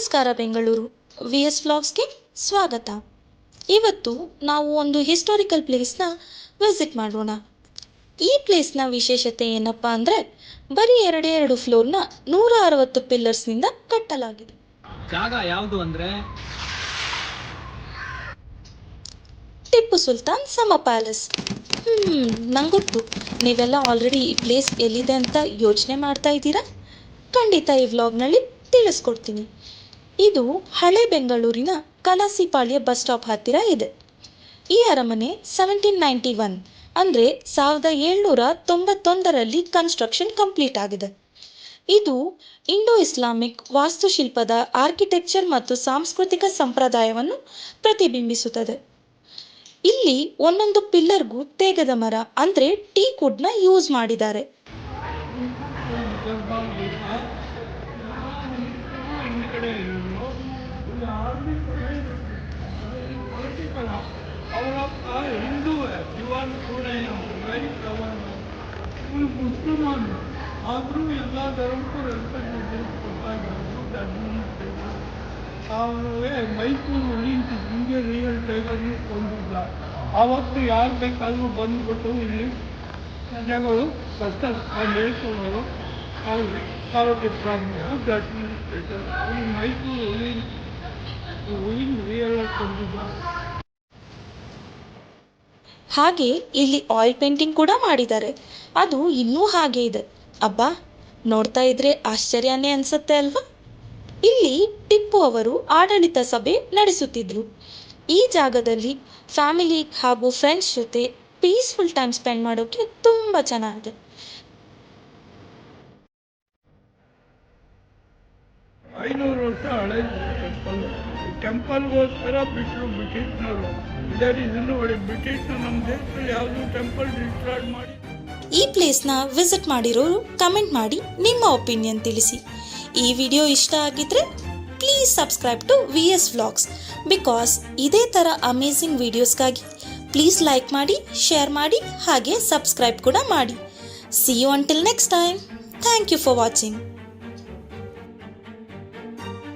ನಮಸ್ಕಾರ Bengaluru V S ವ್ಲಾಗ್ಸ್ಗೆ ಸ್ವಾಗತ. ಇವತ್ತು ನಾವು ಒಂದು ಹಿಸ್ಟಾರಿಕಲ್ ಪ್ಲೇಸ್ನ ವಿಸಿಟ್ ಮಾಡೋಣ. ಈ ಪ್ಲೇಸ್ನ ವಿಶೇಷತೆ ಏನಪ್ಪ ಅಂದರೆ ಬರೀ ಎರಡು ಫ್ಲೋರ್ನ 160 ಪಿಲ್ಲರ್ಸ್ನಿಂದ ಕಟ್ಟಲಾಗಿದೆ. ಜಾಗ ಯಾವುದು ಅಂದರೆ ಟಿಪ್ಪು ಸುಲ್ತಾನ್ ಸಮರ್ ಪ್ಯಾಲೇಸ್. ನಂಗೊತ್ತು ನೀವೆಲ್ಲ ಆಲ್ರೆಡಿ ಈ ಪ್ಲೇಸ್ ಎಲ್ಲಿದೆ ಅಂತ ಯೋಚನೆ ಮಾಡ್ತಾ ಇದ್ದೀರಾ. ಖಂಡಿತ ಈ ವ್ಲಾಗ್ನಲ್ಲಿ ತಿಳಿಸ್ಕೊಡ್ತೀನಿ. ಇದು ಹಳೆ ಬೆಂಗಳೂರಿನ ಕಲಾಸಿಪಾಳ್ಯ ಬಸ್ ಸ್ಟಾಪ್ ಹತ್ತಿರ ಇದೆ. ಈ ಅರಮನೆ 1791 ಅಂದರೆ 1791ರಲ್ಲಿ ಕನ್ಸ್ಟ್ರಕ್ಷನ್ ಕಂಪ್ಲೀಟ್ ಆಗಿದೆ. ಇದು ಇಂಡೋ ಇಸ್ಲಾಮಿಕ್ ವಾಸ್ತುಶಿಲ್ಪದ ಆರ್ಕಿಟೆಕ್ಚರ್ ಮತ್ತು ಸಾಂಸ್ಕೃತಿಕ ಸಂಪ್ರದಾಯವನ್ನು ಪ್ರತಿಬಿಂಬಿಸುತ್ತದೆ. ಇಲ್ಲಿ ಒಂದೊಂದು ಪಿಲ್ಲರ್ಗೂ ತೇಗದ ಮರ ಅಂದರೆ ಟೀಕ್ ವುಡ್ನ ಯೂಸ್ ಮಾಡಿದ್ದಾರೆ. ಹಿಂದೂ ಶಿವನ್ ಕೂಡ ಮುಸಲ್ಮಾನ್ ಆದರೂ ಎಲ್ಲ ಧರ್ಮಕ್ಕೂ ಆಮೇಲೆ ಮೈಸೂರಲ್ಲಿ ಹಿಂಗೆ ರಿಯಲ್ ಟೈಮಲ್ಲಿ ಕೊಂಡಿಲ್ಲ. ಆವತ್ತು ಯಾರು ಬೇಕಾದರೂ ಬಂದ್ಬಿಟ್ಟು ಇಲ್ಲಿ ಜನಗಳು ಕಷ್ಟ ಹೇಳ್ಕೊಳ್ಳೋರು. ಅವರು ಮೈಸೂರಲ್ಲಿ ರಿಯಲ್ ಕೊಂಡಿಲ್ಲ. ಹಾಗೆ ಇಲ್ಲಿ ಆಯಿಲ್ ಪೇಂಟಿಂಗ್ ಕೂಡ ಮಾಡಿದ್ದಾರೆ. ಅದು ಇನ್ನೂ ಹಾಗೆ ಇದೆ. ಅಬ್ಬಾ, ನೋಡ್ತಾ ಇದ್ರೆ ಆಶ್ಚರ್ಯನೇ ಅನ್ಸುತ್ತೆ ಅಲ್ವಾ. ಇಲ್ಲಿ ಟಿಪ್ಪು ಅವರು ಆಡಳಿತ ಸಭೆ ನಡೆಸುತ್ತಿದ್ರು. ಈ ಜಾಗದಲ್ಲಿ ಫ್ಯಾಮಿಲಿ ಹಾಗೂ ಫ್ರೆಂಡ್ಸ್ ಜೊತೆ ಪೀಸ್ಫುಲ್ ಟೈಮ್ ಸ್ಪೆಂಡ್ ಮಾಡೋಕ್ಕೆ ತುಂಬ ಚೆನ್ನಾಗಿದೆ. 500 ವರ್ಷ ಹಳೆ ಟೆಂಪಲ್ಗೋಸ್ಕರ ಬಿಟ್ಟರು ಬ್ರಿಟಿಷ್ನವರು. ಇದೇ ರೀಸನ್ ನೋಡಿ ಬ್ರಿಟಿಷ್ನ ನಮ್ಮ ದೇಶದಲ್ಲಿ ಯಾವುದೂ ಟೆಂಪಲ್ ಡಿಸ್ಟ್ರಾಯ್ ಮಾಡಿ. ಈ ಪ್ಲೇಸ್ನ ವಿಸಿಟ್ ಮಾಡಿರೋರು ಕಮೆಂಟ್ ಮಾಡಿ ನಿಮ್ಮ ಒಪಿನಿಯನ್ ತಿಳಿಸಿ. ಈ ವಿಡಿಯೋ ಇಷ್ಟ ಆಗಿದ್ರೆ please subscribe to V S vlogs. Because ಇದೇ ಥರ ಅಮೇಝಿಂಗ್ ವಿಡಿಯೋಸ್ಗಾಗಿ ಪ್ಲೀಸ್ ಲೈಕ್ ಮಾಡಿ, ಶೇರ್ ಮಾಡಿ, ಹಾಗೆ ಸಬ್ಸ್ಕ್ರೈಬ್ ಕೂಡ ಮಾಡಿ. See you until next time. Thank you for watching.